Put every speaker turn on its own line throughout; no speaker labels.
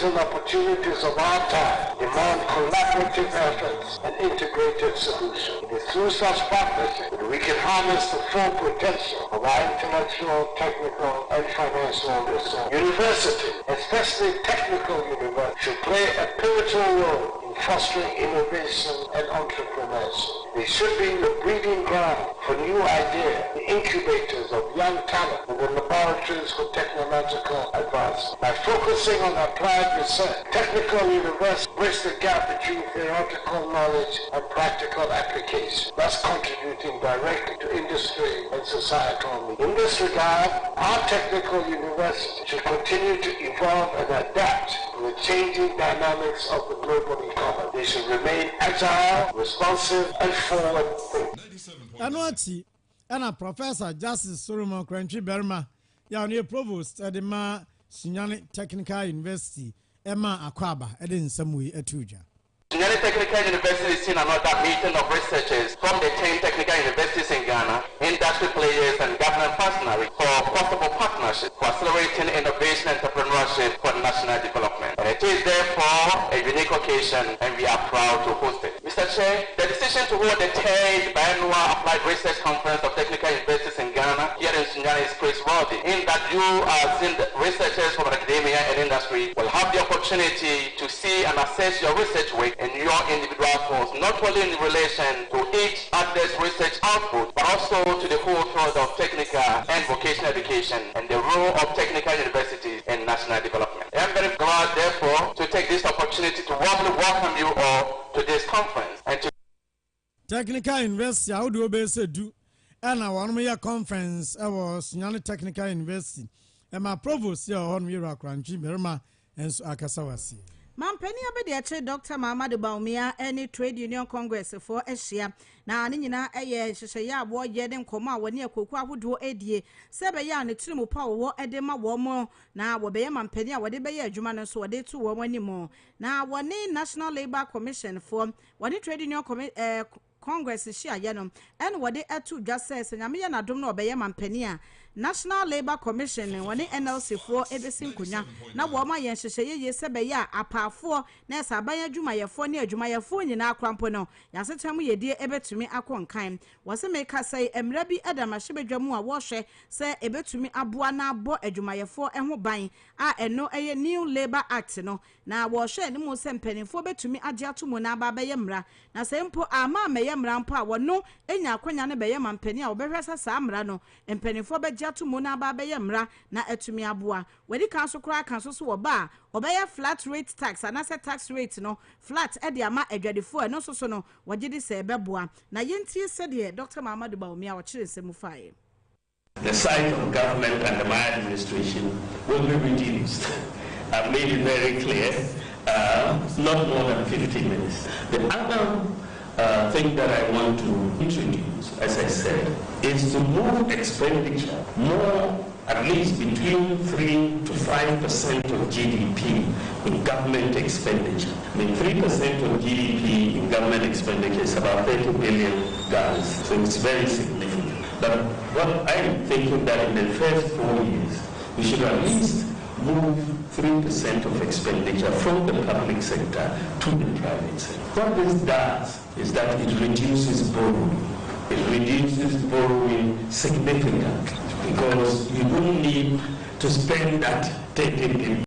digital opportunities of our time demand collaborative efforts and integrated solutions. It is through such partnership that we can harness the full potential of our intellectual, technical, and financial resources. Universities, especially technical universities, should play a pivotal role in fostering innovation and entrepreneurship. They should be the breeding ground for new ideas, the incubators of young talent, and the laboratories for technological advancement. By focusing on applied research, technical universities bridge the gap between theoretical knowledge and practical application, thus contributing directly to industry and societal needs. In this regard, our technical universities should continue to evolve and adapt to the changing dynamics of the global economy. They should remain agile, responsive, and forward-thinking.
And Professor Justice Solomon Crunchy Berma, Yawni Provost at the Sunyani Technical University, Emma Akwaba, Edin Samui Etuja.
Sunyani Technical University is seen another meeting of researchers from the 10 technical universities in Ghana, industry players and government partners for possible partnership for accelerating innovation and entrepreneurship for national development. And it is therefore a unique occasion and we are proud to host it. Mr. Chair, the decision to hold the 10th biannual Applied Research Conference of Technical Universities in Ghana here in Sunyani is praiseworthy, in that you as researchers from academia and industry will have the opportunity to see and assess your research work in your individual forms, not only in relation to each other's research output, but also to the whole field of technical and vocational education and the role of technical universities in national development. I am very glad, therefore, to take this opportunity to warmly welcome you all to this conference and to
Technical University. How do we say do? And our one-year conference was Sunyani Technical University. And my provost here on Mira Crunchy Berma and Akasawasi.
Mampeni abedi Dr. Mamadou Bawumia any trade union congress for Asia na ani nyina eye hyehyɛ ya abo ye den koma woni akoku ahodo edie sebe ya ne tirimu pa wo edema wo mo na wo beye mampeni a wode beye adwuma no so wode tu wo animo na woni National Labour Commission for woni trade union Congress shia yenom en wode atu dwase senyame ya nadom na obeye mampeni a National Labour Commission woni NLC for ebesin kunya na wo ma yen hyehyɛ ye sebe ya apafo na saban adwumayefo ne adwumayefo nyina akrampo no yasetam yedie ebetumi akonkan wose meka sai emra bi adamahye bedwamu a wo hwɛ se ebetumi aboa na abo adwumayefo ho ban a eno eye New Labour Act no na wo hwɛ ne mu se mpanimfo betumi agye atomo na aba beye mra na se mpo ama meye mra mpo a wono enya akonya ne beye mampani a obehwɛ sa mra no mpanimfo begye atomo na aba beye mra na atumi aboa wedi kan so kura kan so wo ba obeye flat rate tax anase tax rate no flat e de ama adwadefo no so no wogye di se beboa na yenti se de Dr. Mamadou Bawumia wo kire se mu fae.
The side of government and my administration will be reduced. I've made it very clear, not more than 15 minutes. The other thing that I want to introduce, as I said, is to move expenditure more, at least between 3 to 5% of GDP in government expenditure. I mean, 3% of GDP in government expenditure is about 30 billion dollars, so it's very significant. But what I'm thinking that in the first 4 years, we should at least move 3% of expenditure from the public sector to the private sector. What this does is that it reduces borrowing. It reduces borrowing significantly because you don't need to spend that 30 billion.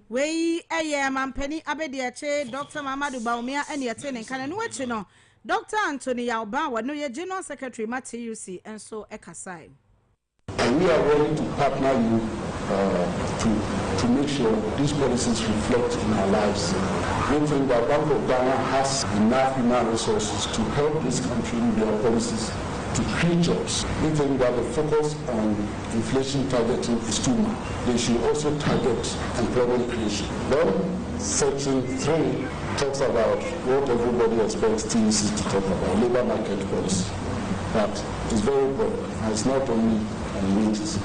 We mampeni abediache Dr. Mamadou Bawumia and yatene kana no wachi no Dr. Anthony Yauba wano ye General Secretary Matthew and so ekasai.
We are ready to partner you to make sure these policies reflect in our lives. We think that Bank of Ghana has enough human resources to help this country with their policies to create jobs. We think that the focus on inflation targeting is too much. They should also target employment creation. Then, Section 3 talks about what everybody expects TEC to talk about, labor market policy. But it's very broad, and it's not only on wages.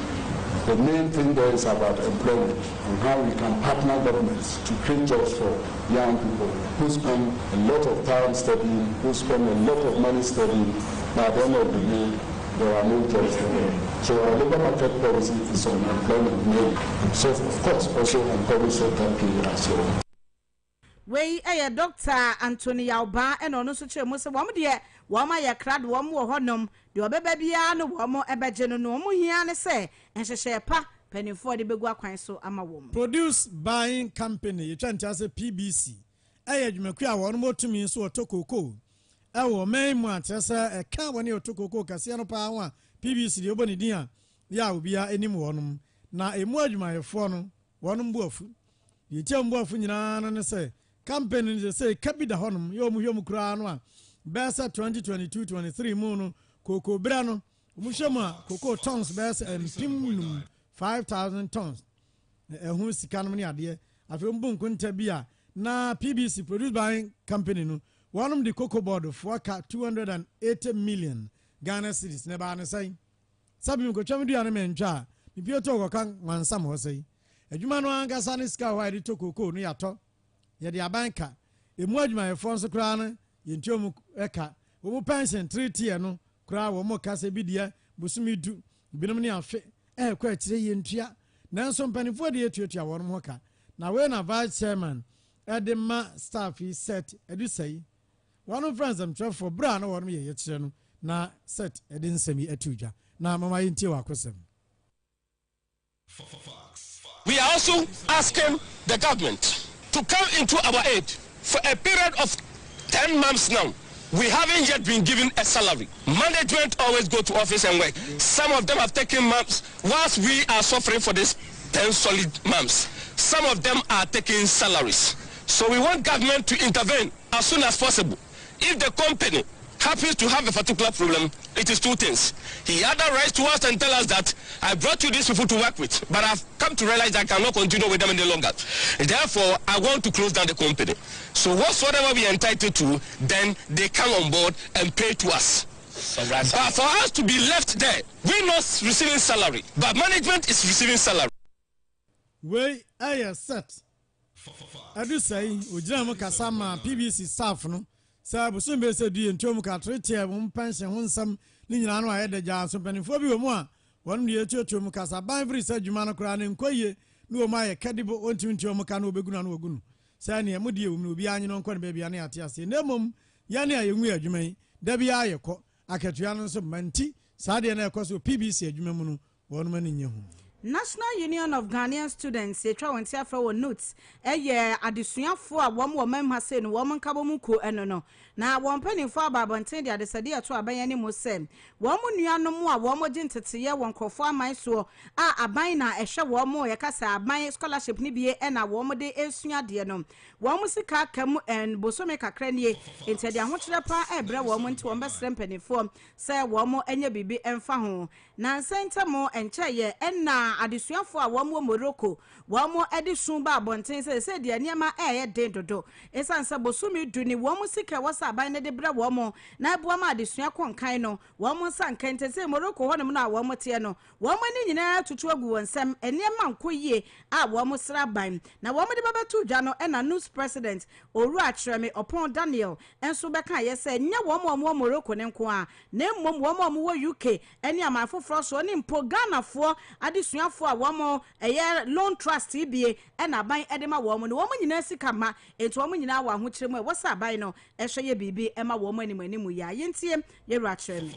The main thing there is about employment and how we can partner governments to create jobs for young people who spend a lot of time studying, who spend a lot of money studying, but at the end of the day, there are no jobs for them. So our labor market policy is on employment mainly. So of course also on public sector pay as well.
We a Dr. Anthony Yauba and on such a Musa Wamdia, Wama ya crad one more honum, the Obebiano, Wamo Ebajano, no Muhiana say, and she share pa, penny for the Begua Quinso Amawum.
Produce buying company, you can't just a PBC. I make one more to me so toko. Our main one, Tessa, a car when you took Coco Cassiano Power, PBC, the Obonidia, ya will be any one. Now, a word my phone, one wolf. You tell me what you say. Campaign is say Capita Honum, Yom Crown, Bessa 2022-23 Mono, Coco Brano, Mushama, Coco tons, Bess and Tim 5,000 tons. Who's the economy idea? I feel Boom Kuntabia. Na PBC produced by company no. One of the cocoa board of Waka 280 million Ghana cedis. Never an say. Sabim ko chami du anime ncha. Ni pio to ko kan wansam ho say. Adwuma no anga saniska wa di to cocoa no yato. Ye de abanka. Emu adwuma ye fonso kra no ye ntiom eka. Wo mu pension 3 tier no kra wo mo kase bidia busumi du. Binom ne afe. Kwa akire ye ntua. Nanso mpanifo de etuatua wo no ka. Na we na vice chairman Edema staff is set edu say one of friends am try for bra na won ye yekire no na set edin semi etuja na mama yintie wa kwesem.
We are also asking the government to come into our aid for a period of 10 months now. We haven't yet been given a salary. Management always go to office and work. Some of them have taken months whilst we are suffering for this 10 solid months. Some of them are taking salaries. So we want government to intervene as soon as possible. If the company happens to have a particular problem, it is two things. He either writes to us and tell us that I brought you these people to work with, but I've come to realize I cannot continue with them any longer. Therefore, I want to close down the company. So whatsoever we are entitled to, then they come on board and pay to us. But for us to be left there, we're not receiving salary, but management is receiving salary.
We are set. I do say, Ujam Kasama, PBC staff, no, Sabu Sumbe said, you and Tomuka treaty, one pension, one some Ninano had the jazz, so penny for you more. 1 year to Mukasa, Bible said Jumano Crown and Koye, no, my cadible, want to Mukano Begunan Ogun. Sani, Mudi, will be an uncle baby and Atias. In the mum, Yania, you may, you may, Debbie Ayako, Akatianos of Manti, Sadi and Ecoso PBC, Jumamuno, 1 man in your home.
National Union of Ghanaian Students se twa wontia fra wo notes adesuafo a wom wo mem ha se no wom nkabomuko eno no na won panifo ababonten de adesade ato aban ne mo sem wom nuanom a wom gyenteteye won krofo aman so a aban na ehwe wom ye kasa aban scholarship ni bie na wom de esua de no wom sika kam en bosome kakra nie entede ahokyere pa ebre wom nti wom besrem panifo se wom enya bibi emfa ho na nsentamo encheye enna adesuafo a wom wo Morocco wom edisun ba abonten se de niema eye den dodo esansa bosome du ni wom sika wasa aban ne de bra wom na eboa ma adesua konkan no wom sankante se Morocco honom na wom tie no wom ni nyina tutu agu wonsem eniema nkoyie a wom sra ban na wom de babetu dwa no na news president oru akyereme opon Daniel enso beka ye se nya wom Morocco ne nko a na mmom wom wo UK eni amafoforo so ni mpo Ghana-fo adesuafo a wom eye loan trust ibie na ban edema wom no wom nyina sika ma eto wom nyina wa ahokyere mu e wasa ban no ehwe ye bibi ema wom animu ya yentie ye ru akyereme.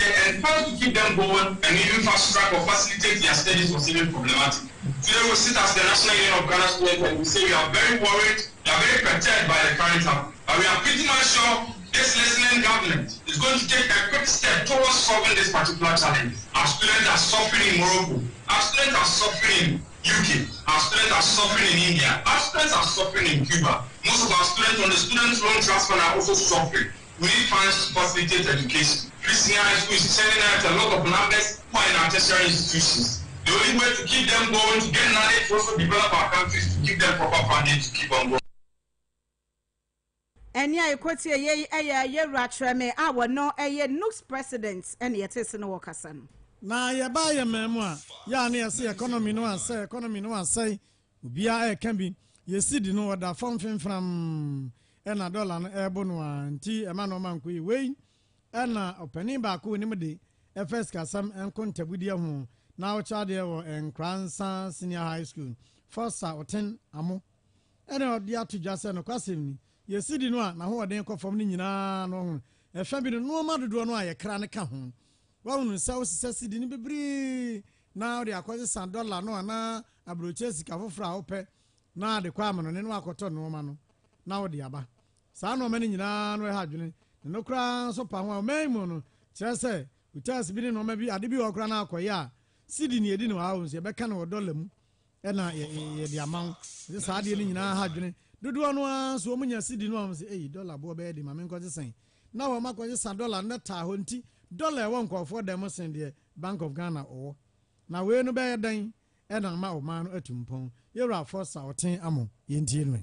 And how to keep them going and even fast track or facilitate their studies was even problematic. Today we sit as the National Union of Ghana Students and we say we are very worried, we are very perturbed by the current time. But we are pretty much sure this listening government is going to take a quick step towards solving this particular challenge. Our students are suffering in Morocco. Our students are suffering in UK. Our students are suffering in India. Our students are suffering in Cuba. Most of our students on the student loan transfer are also suffering. We need funds to facilitate education. Christian High School is sending out a lot of numbers who are in our tertiary institutions. The only way to keep them going, to get knowledge, to also develop our countries, to give them proper funding to keep on going.
Enya ekwoti ye racheme a wono news president ene yetese no wakasa no
na ye ba ye memu a ya na yese economy no asai ubia can be ye sidi no oda fom fimfram ena dollar no ebo no anti ema no manko yi wei ena opani ba ko ni mede FS kasam enkontabudia ho na wo cha de wo Enkransa Senior High School first oten amo ene odi atudwa se no kwasem ni yesidi no a na ho oden kofom ni nyina no ho ehwa bi no ma dodo no ayekra ne ka ho wa hunu sa osisasidi ni bibiri na odi akwese $100 no na abroche sika fofra ope na de kwa amano ne no akoto no ma no na odi aba sa no ma ni nyina no ha dwene no kra so pa ho maimu no kyerese utas bi no ma bi ade bi okra na akoya sidi ni edi no ha ho se be ka no $1 mu ena ye di amount se sa de ni nyina ha dwene dodo no so omunya sidi no am se $8 bo be di ma me nko sen na wo makoje $100 na ta ho nti $1 e won nkofo dem sen de Bank of Ghana owo na we no be dan ena ma o ma no atumpon yewra force oten amo yentie no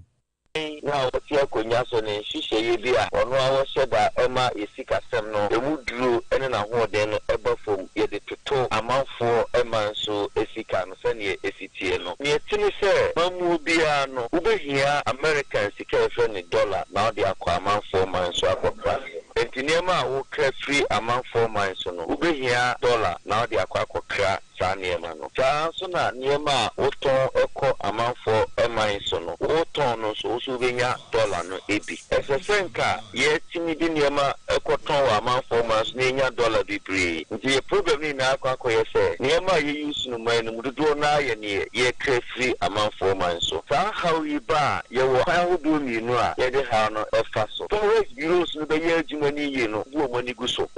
na woti akonya so ne hihye ye bia ono awo sheda ema esika sem no emu duro ene na ho de no ebafom ye de toto amanfo ema nso esika no se ne esitie no ne tini se mamu bia no ubehia American sika efe ne $1 na odi akwa amanfo man so akopra entinyema wo kra free amanfo man so no ubehia $1 na odi akwa akokra sa niema no ja so na niema woton eko amanfo eman so no woton no so ubenya $1 no ebi esesenka ye timi di niema ekoton wa amanfo man so nya $1 bibiri nti problem ni na akwa yese niema ye use no man no mudodo na ye ne ye kra free amanfo man so sa how yi ba ye wo ha do mi no a ye de ha no efa so forest bureaus no be ye adwuma ni ye no bu omani guso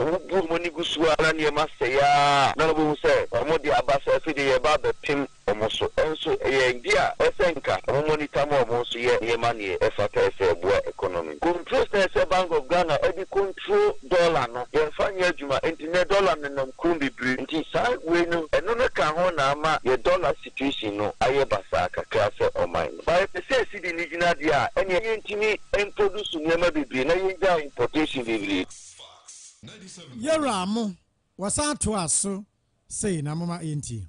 ala niema se ya na bo se omo di abasa fi de ye ba be pim omoso enso ye ndia esenka monitor mo omoso ye niema ne efata ese boa economy control ese Bank of Ghana edi control $1 no ye fanya adwuma entine $1 no nam kumbi bri nti sai we no eno no ka ho na ama ye $1 situation no aye basa kakra se oman ba pe se sidi ni gina dia ene ye ntimi introduce niema bibri na ye ja importation bibri
yewra mo wasato aso sei na mama enti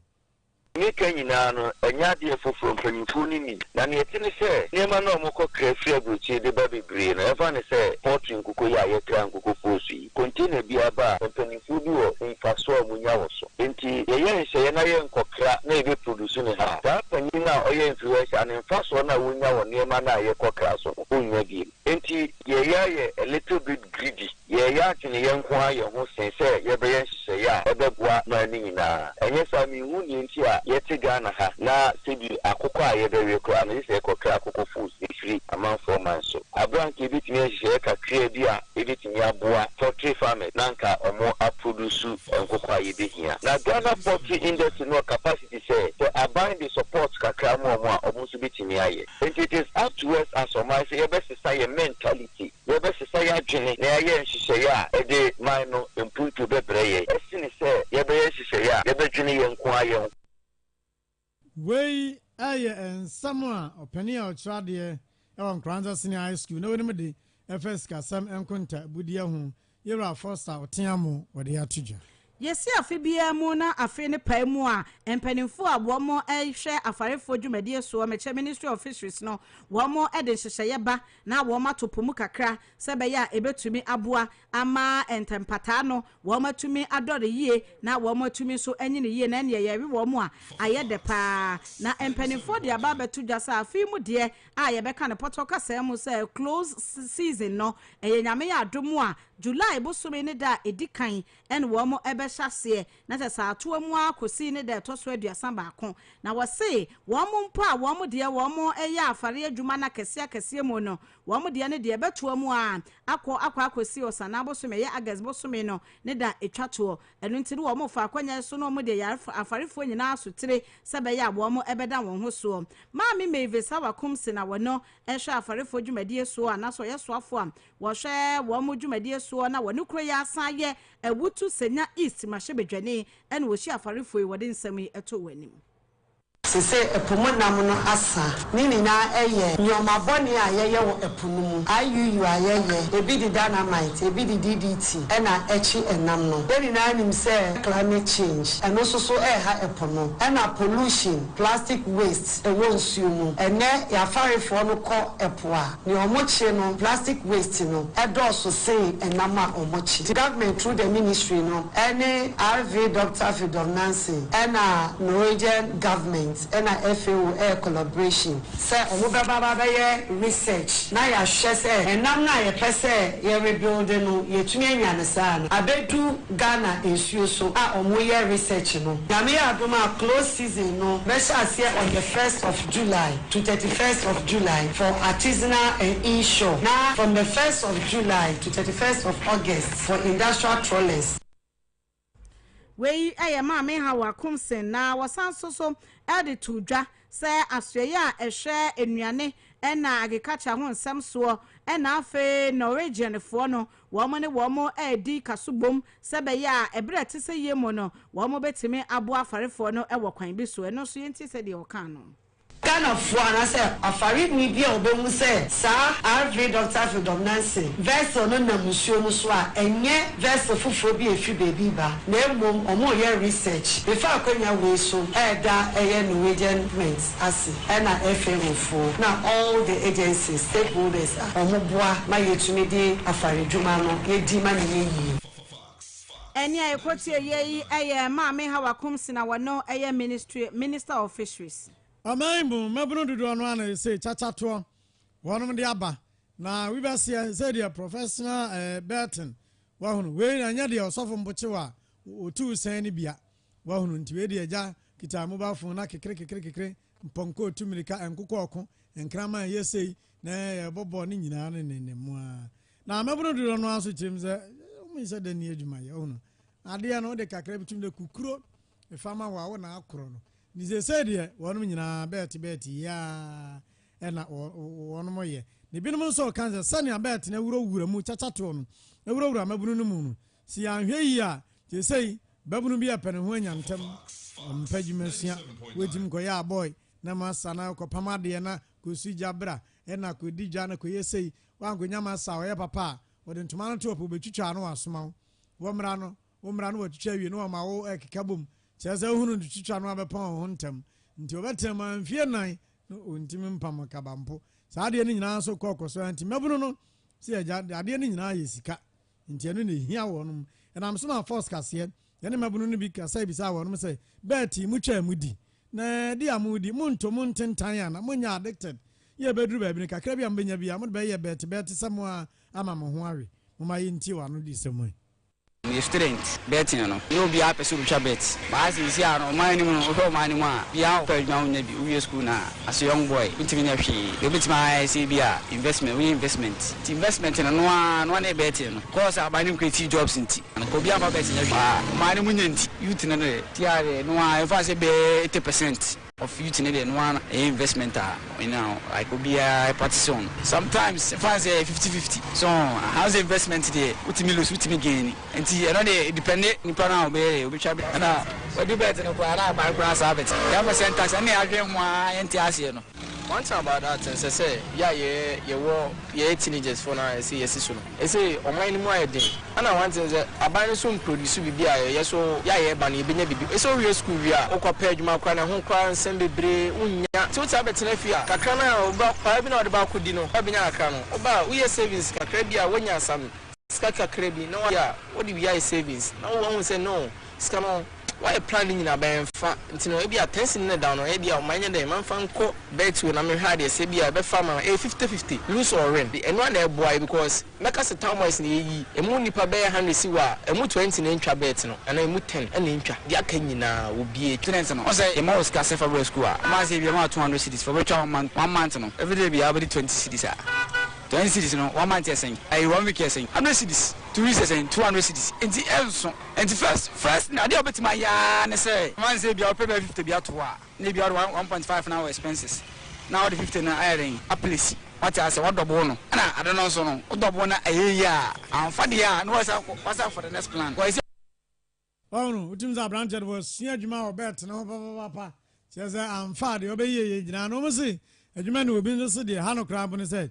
Nika nyina no enya de foforo mpanyimfo ni ni na ne yetini se niema na omoko krafi abuchi de ba bebre na efa ne se port nkuko ya yekra nkuko fosi container bi aba mpanyimfo bi wo mfaso amunya wo so enti ye nhye na ye nkokra na ebe produce ne ha ta panyin na oye influencer na mfaso na wonya wo niema na ye kokra so onya bi enti ye a little bit greedy ye ya tini ye nko aye ho sense ye be ye nhye ya ebeboa na ni nyina enye sa mi hu ni enti a yeti Ghana ha na sebi akoko ayebe kura na ise kokra akoko foods free amanfo man so abran ke bitimi ehye kakra bi a ebitimi aboa poultry farmers nanka omo aproduce nkoko ayebe hia na Ghana poultry industry no capacity say to abide the support kakra mo omo so bitimi aye and it is up to us as o man say yebe say mentality yebe say adwene na ye nhye ya e de man no improve to be breye esini say yebe nhye ya yebe dwene ye nko aye
wei aye ensama opani a ochade e won Enkransa Senior High School na woni de FS kasam enkonta budia ho yewra foster oteamo wode atudwa
yesi afibia mu na afi ne pa mu a empanimfo abo mo ehwe afarefo dwumadie so meche Ministry of Fisheries no wo mo ede hyehyeye ba na wo matopo mu kakra sebe ya ebetumi aboa ama entempata no wo matumi adore yie na wo matumi so anyine yie na ne yewe wo mo a ayede pa na empanimfo de aba betu dwasa afi mu de a ye beka ne potoka sai mu say close season no enyame ya adomu a July bosome ne da edikan en wo mo ebe hyase na tesa ato mu akosi ne da toso aduasa baako na wo se wo mo mpo a wo mo de wo mo eya afare adwuma na kese mu no wo mo de ne de beto mu a akosi osana bosome ye agas bosome no ne da etwato enu ntiri wo mo fa akwanya so no mo de ya afarefo nyina asotire sebe ya wo mo ebeda won ho so maami mevesa wakomsi na wono ehwe afarefo dwumadie so anaso ye soafo a wo hwe wo mo dwumadie so na wonu kro ya asan ye ewutu senya east mahye bedwane ene wo hyi afarefo yi wode nsam eto wanim
se epomo nam no asa ni nyina eye nyoma boni ayeye wo epono mu ayuyu ayeye ebi di dynamite ebi di DDT ena echi enam no de nyina nim se climate change eno so ha epono ena pollution plastic waste e wo nsuo mu ene ya farefo no ko epoa ni omochi no plastic waste no edo so say enam a omochi the government through the ministry no any RV Dr. Fidon Nancy ena Norwegian government ena FAO air collaboration say omobaba ye research na ya hwe say enam na ye pese ye rebuild no ye tumi anya ne sa na abedu Ghana ensuo so a omoye research no nyame adoma close season no be here on the 1st of July to 31st of July for artisanal and inshore now from the 1st of July to 31st of August for industrial trawlers.
We ma me ha wakomsen na wasan so ede to dwa say asweye a ehwe enuane na agriculture ho nsem so na afe Norwegian fo no wo mo ne wo mo edi kasubom sebe ya ebre tese yemo no wo mo betime abo afarefo no wo kwan bi so eno so yenti se de o kan no
Ghana for and I say afari ni bi obemu say sa RV Dr. Fidon Nancy vessel no na musuo no so a enye vessel fufuro bi efi baby ba na emom omo ye research before akwanya we so da eye Norwegian government asi na FAO for na all the agencies stakeholders omo boa ma yetumi di afari dwuma no ye di ma ne yi
eni ayekotie ye eye ma me ha wakomsina wano eye minister of fisheries
Amaibu mabunu dudu anu ana say chachato wonom de aba na we be say the professional Burton wahunu we anya de osofo mbochewa otu san ni bia wahunu nti we de eja kita mobile phone na kekere mponko otu mirika enkoko oko enkrama yesei na bobo ni nyina ne moa na mabunu dudu anu aso chimze mi se de ni adwuma ye wahunu ade no de kakra bitum de kukuro e fama wa wo na akoro no Nize said, one minute, Betty, ya, and one more year. The Binum so Kansas, Sunny, a bet, and a room, chachaton, a room, a moon. See, I'm here, they say, Babunu be a pen when young Tem, Pejimesia, with him Goya boy, Namasana, Copamadiana, could see Jabra, and I could dijana could say, one Gunyama saw papa, or the tomato to be chichano small. Woman, what cherry, you know, my old kabum. Says a woman to chicha no abepon hontem nti obetem amfie nan no ontimi mpam kabampo sa ade ni nyina so kokoso anti mebunu no se ade ni nyina yesika nti eno ne hia wonum enam so na force kase ene mebunu no bi kasa bi sa wonum se beti mutwa mudi na di amudi munto muntentan ya na munya addicted ye beduru ba bi kakra bi ambenya bi amod be ye beti samo ama mo ho awe mo ma yenti wa no di semo
the student betting no you be happy to bet but as you see no money no ho money ma bia for down na bi we school na as a young boy bitimi na hwe you bit my say bia investment no no na betting no cause abanim create jobs nti ko bia ba betting na hwe money mu nti youth na no tiare no I fa say be 80% of youth in the one investment you know I could be a partition sometimes if I say 50-50 so how's the investment today what me lose what me gain and you know they depend nipa na obey obi twa na we do better no kwa na buy grass habit ya percent tax and ya dwen ho enti ase no one thing about that and say yeah ye teenagers for now say yes so no say o man ni mo ede ana one thing say aban so produce bibia ye so ye ba na ebenya bibi so we school we a okwa adwuma kwa na ho kwa nsem bebre unya so ta betena fi a kakra na oba kwa bi na ode ba kodi no obenya aka no oba we savings kakra bi a wonya asam ska kakra bi no ya odi bi ya savings na wo say no ska no why planning in a benfa ntino e bia 10 na down e bia o manye dem manfa nko bet na me hwa de se bia be farmer 50-50 lose or win and one e boy because make us town boys na yi emu nipa be 100 si wa emu 20 na ntwa bet no ana emu 10 na ntwa dia kan nyina obi e student no o say e ma oska se for school a ma say bia ma 200 cities for which one month no every day bia be 20 cities a 20 cities no 1 month saying I 1 week saying 100 cities 2 weeks saying 200 cities enti elso enti first na dey obetima ya ne say man say bia o pay 50 bia to a na bia 1.5 now expenses now the 50 na iron a place what I say what double no na I don't know so no double na ayeya amfa dia no what's for the next plan
oh no utimza branch was sia djuma obet na papa Chese am fa de obeye yina no mo se adwuma na obi no so de ha no kra bo ne se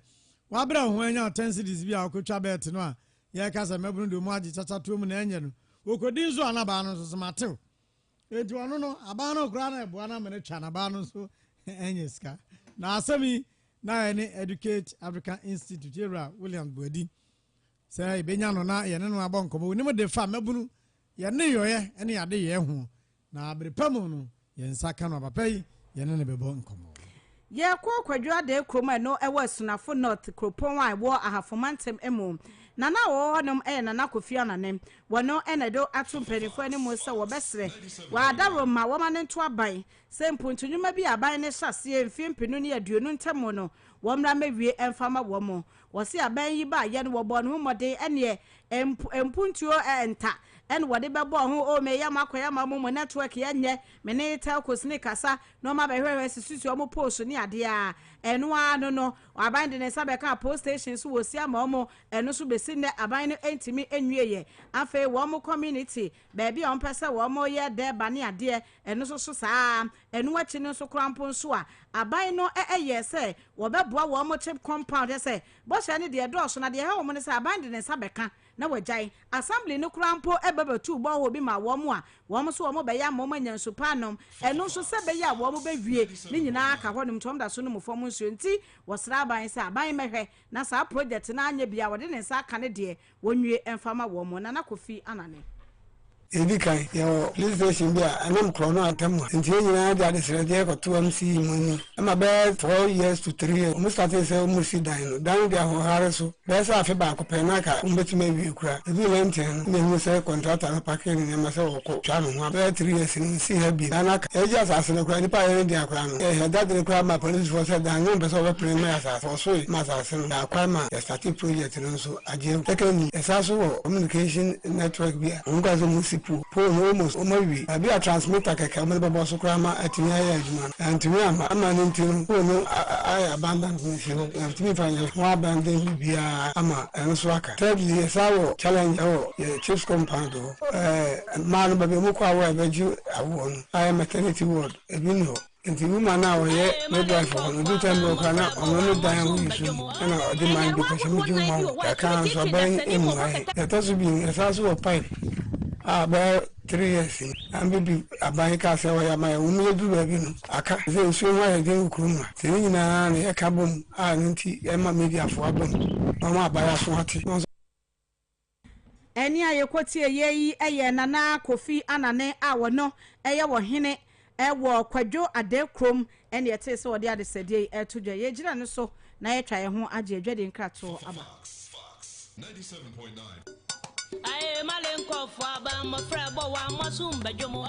wa bra ho anya 10 cities bi a okotwa bet no a ye ka se mabunu de mo agi chacha to mu na enye no okodi nso anaba no so matew enti ono no aba no kra na ebo na me ne twa na ba no so enye ska na asemi na ene Educate African Institute era William Buadi say benya no na ye ne no abonkomo ni mo de fa mabunu ye ne yoye ene ade ye ho na abrepam no ye nsaka no papa yi ye ne bebo nkomo
ye ko kwadwa de kroma no ewo sunafo north kropon wa wo ahafomantem emo na na wo honom na na kofia nanem wono enedo ato mpanifo ani mo se wo besre wa adaro ma wo ma ne nto aban se mpontunwuma bi aban ne hyase mfimpinu ne aduonu ntemo no wo mra mawie emfama wo mo wo se aban yi ba ye no wo bo no mode ene empuntuo enta en wode bebo ho o me ya makoya ma mo network ya nye me ne telcos ne kasa no ma behwehwe sisusu o mo post ni ade a eno ano no aban de ne sabe ka post station so wo sia ma mo eno so besi ne aban no entimi enwieye afa wo mo community baby on pese wo mo ye de ba ne ade eno so saa eno achi ne so krampo so a aban no eye se wo beboa wo mo chip compound se bo hye ne de do so na de ha wo mo ne se aban de ne sabe ka na wajai assembly no krampo ebebatu bo ho bi ma wo mo a wo mo so wo mo be ya mo manya nso panom eno so se be ya wo mo be wie ni nyina aka honom tom da so no mo fom nso nti wo sra ban se aban mehwe na sa project na anya bia wo de ne sa aka ne de wonwie emfama wo mo na kofi anane
Edikai yo police station bia anam krono atam nti nyina dia de srede ko to am si mani ama be 4 years to 3 years mo start say mo si dan no dan dia ho hare so be sa afi ba ko pe na ka mbetime wi kura ebi lenten me mo say contractor na pack ni ma say wo ko twa no ho be 3 years ni si ha bi na ka eja asase no kura ni pa ye dia kura no that de kura ma police force dan no be so we plan ma asase for so ma asase no da kwa ma start project no so aje tekeni esaso communication network bia ngwa so mo po almost omawi abi a transmitter keke o me babo so krama atimi aya adwuma antimi ama ne ntinu po no aya abandon ni fi antimi fanya ho abandon bia ama enso aka thirdly sawo challenge o chiefs compound ma no babe mu kwa wa beju awo no aya maternity ward ebi no nti woman na oye midwife no do time go kana ono no dan wi so na o de man bi ko shemu juma ka kan so ban emu ai ya to so bi esaso pipe about 3 years and be aban ka se wa ma wu me du ba bi no aka se nsu wa ya den kuruma se ni na na ya ka bom a nti e ma media fo abom ma abaya so ate
eni ayekwoti eyi eye nana kofi anane a wono eye wo hene wo kwadwo adekrom ene yete se wode ade sede etodwa ye gira no so na ye twa ye ho age adwade nkrato aba
97.9
Aye malenko fwa ba mafra bo wa masumba jomo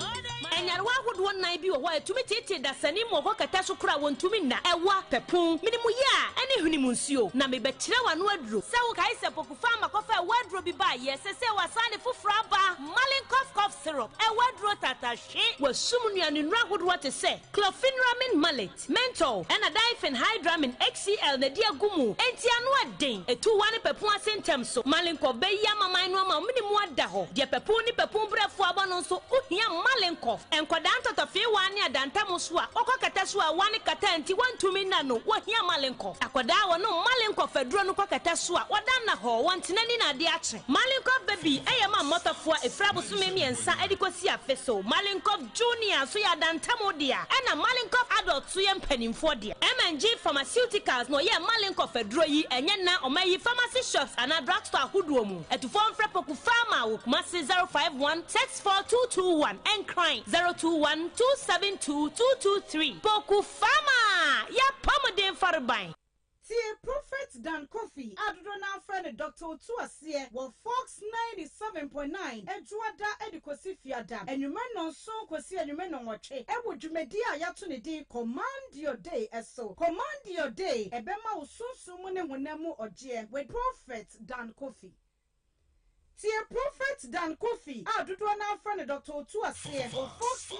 enyarwa hodo nan bi wo ho etumi tete da sani mo ho kata so kura wontumi na ewa pepun minimu ya ene huni munsuo na me bekire wa no aduro se wo kai se poku fama kofa wadro bi ba ye se wa sane fufra ba malenko cough syrup wadro tata hwe wasum nuanu nra hodo te se clofenramin mallet menthol ena difen hydramin XCL na dia gumu enti anu aden etu wane pepun asentem so malenko be ya mama no ma minimu ada ho de pepun ni pepun brefo aba no so ohia malenko enkoda ntotofe wane adantam so a okokata so a wane kata anti wantumi na no wohia malenko akoda wono malenko faduro no kokata so a wodan na ho wantenani na de ache malenko baby eyema motofo efrabo so memiensa edikosi afeso malenko junior so ya adantam dia ena malenko adult so ye mpanimfo dia MNG pharmaceuticals no ye malenko faduro yi enye na omayi pharmacy shops and drugstore huduo mu etufo mfrepoku pharma wokumasi 051-64221 and crying 021-272-223 Poku Pharma ya pomodin farbai
See Prophet Dan Coffee adodo na friend Dr. Otuasie wo Fox 97.9 Edwada edikosi fiada enwuma no so kosi enwuma no nwotwe ewo dwumedi a yato ne din command your day eso command your day ebema wo sunsun ne honamu oje with Prophet Dan Coffee See Prophet Dan Coffee adodo na friend Dr. Otuasie wo Fox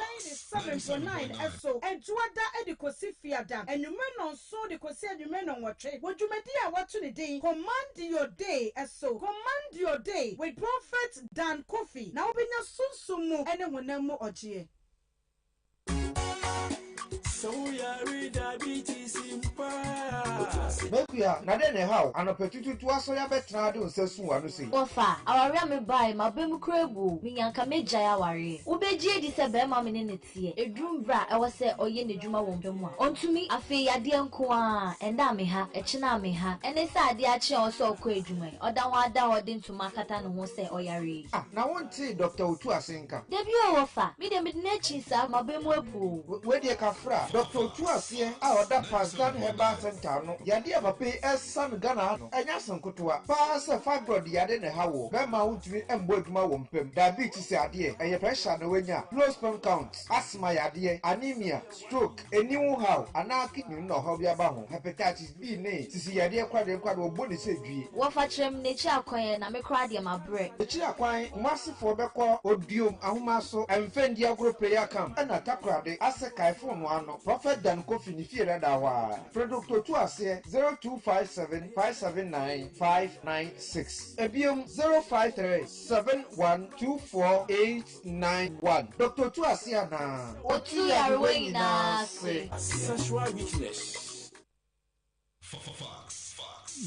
97.9 eso Edwada edikosi fiada enwuma no so de kosi enwuma no nwotwe wo dwumedi a wato ne din command your day eso command your day with Prophet Dan Coffee na obenya sunsun mu ene honamu oje
Mekuya, na den how anopetutu to aso ya betra de onsesu anu sei.
Ofa, awari me buy ma bem krebu, minyanka meja ya ware. Ubeji di se be ma me ne tie. Edrum bra e wo se oye ne dwuma wo mpem a. Ontumi afi yade nko a, enda me ha, echina me ha. Ene se ade a che o se okọ edwuma. Oda ho ada ode ntuma kata no ho se oyare.
Ah, na wonti Dr. Otu Asenka.
Debi o ofa, me de ne chi sa ma bem apu.
We de kafra, Dr. Otu Asen a oda Pasdan Herbal Center no. Yade abape esan Ghana no. Enya sankotoa. Pa se fibroid yade ne hawo. Be ma wontumi embo adwuma wo mpem. Diabetes ade, eye pressure no wenya. Low sperm count, asthma yade, anemia, stroke, eniwu how, ana kidney no ho bia ba ho. Hepatitis B ne, sisi yade kwade obo ne se dwie.
Wo fa kyerem ne chi akwan na me kra de ma bre.
Echi akwan, masifo beko odiom ahoma so, emfendi agro prayer camp. Ana takrade ase kaifo no ano. Prophet Dan Kofi ni fie reda wa. Product Otu Ase 0257579596. Ebiom 0537124891. Dr. Otu Ase na.
Otu yarwe na se.
Sexual weakness.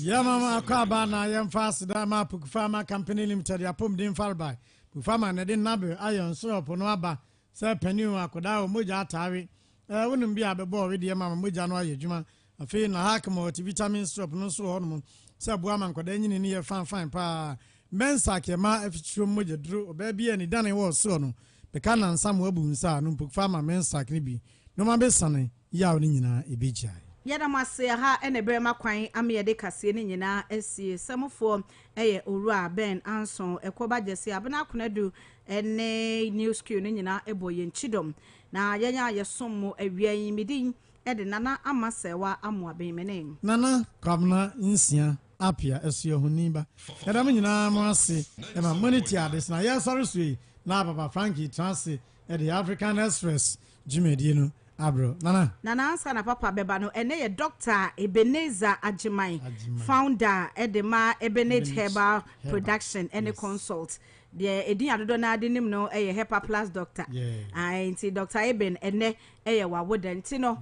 Ya mama akaba na yam fast da ma Pukfama Company Limited ya pom din farbai. Pukfama na din nabe ayon so no aba se paniu akoda o moja atawe. Wonum bia bebo we de mama moja no ayedwuma. Afi na hakmo vitamin syrup no so hono se boa man koda nyini ne ye fan pa. Mensa ke ma afitro moja duro oba bia ni dane wo so no. Beka na nsam abu nsa no Pukfama mensa ke bi. No ma be sane ya oni nyina ebejai.
Yada mase ha ene brema kwan amede kase ne nyina asie samfo eye owura Ben Anson ekoba jese abena konadu ene news queue ne nyina eboye nchidom na yenya yesom awian midin ede nana amasewa amoaben mene
nana kamna nsia apia esio honiba yada me nyina mo ase e ma monity ades na ya sorry sui na baba Frankie transit e the African Express jimedie no abro nana
ansa na papa beba no ene ye Dr. Ebenezer Ajimai founder edema Ebenezer Herbal Production ene consult de edin adodo na adenim no eye Hepa Plus doctor anti Dr. Eben ene eye wawoda nti no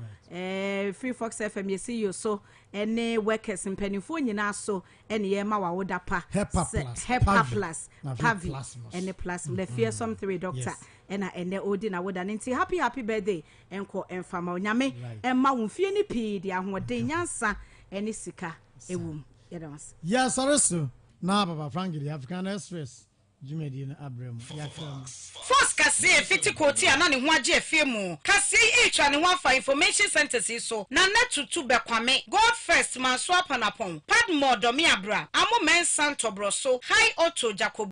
Free Fox FM yesi yo so ene workers mpanifo nyina so ene ye ma wawoda pa Hepa Plus Pavi ene plus the fearsome 3 doctor ena ene odi na woda nti happy birthday enko enfama onyame emma wonfie ni pii de ahoden nyansa ene sika ewum yedamas
ya sareso na baba Frankie the African Express jimedi na abrem yakram
force kase fiti koti ana ne ho age afie mu kase etwa ne ho afa information centers so na natutu bekwame God first man so apanapon padmo domi abra amo men santobro so high auto jacob